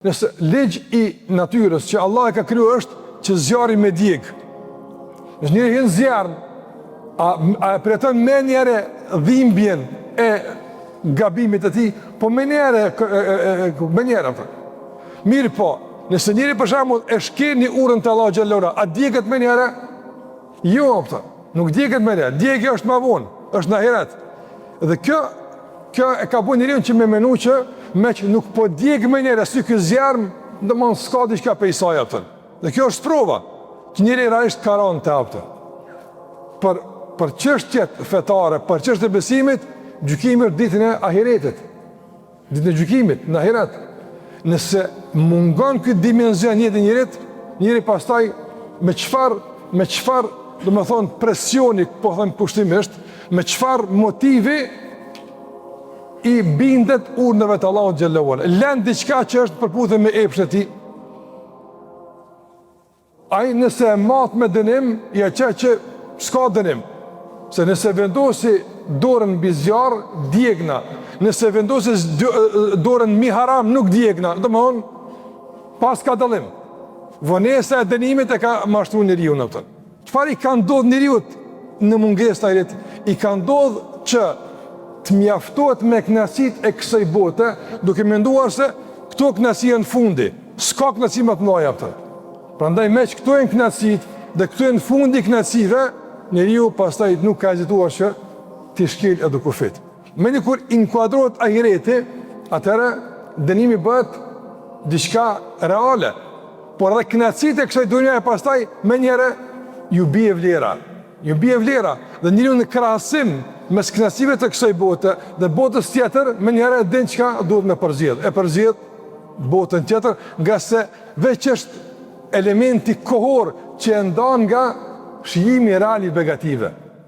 Nëse ligj i natyrës që Allah e ka kriju është që zjarri me djeg. Nëse njëri hyn zjarr, a e pretendon me njëre dhimbjen e gabimit të tij, po me njëre. Mirë po, nëse njëri për shembull e shkel një urën të Allah xhallahu ala, a djeget me njëre? Jo, nuk djeget me njëre. Djegja është më vonë, është në ahiret. Dhe kjo e ka bën njeriu që me menu që me që nuk po djeg me njëre, si ky zjarm, domthon s'ka diçka pe isaj atë. Dhe kjo është prova që njëri realisht ka rënë te aftë. Për çështjet fetare, për çështjet e besimit, gjykimi është ditën e ahiretit. Ditën e gjykimit në ahiret. Nëse mungon ky dimension jetë njerit, njëri pastaj me çfarë, domethën presioni, po them kushtimisht, me çfarë motivi i bindet urnëve të Allahut xhallahu ala. Lën diçka që është përputhje me epshin e tij. Ai nëse e mat me dënim, ja që s'ka dënim. Se nëse vendosi dorën mbi zjarr, djegna. Nëse vendosi dorën mbi haram, nuk djegna. Domthon pas ka dallim. Vonesa e dënimit e ka mashtruar njeriu në atë. Çfarë i ka ndodhur njeriu në mungesë të ahiret? I ka ndodhur që të mjaftohet me kënaqësitë e kësaj bote, duke menduar se këto kënaqësi janë fundi. S'ka kënaqësi më të mëdha atë. Prandaj me që këto janë kënaqësitë dhe këto janë fundi i kënaqësive, njeriu pastaj nuk ka hezituar që të shkel edhe kufit. Meni kur inkuadrohet ahireti, atëherë dënimi bëhet diçka reale. Por edhe kënaqësitë e kësaj dhunjaje pastaj me njëre ju bie vlera. Ju bie vlera dhe njeriu në krahasim mes kënaqësive të kësaj bote dhe botës tjetër, me njëre din çka duhet me përzgjedh. E përzgjedh botën tjetër, nga se veç është elementi kohor që e ndan nga shijimi real i negative.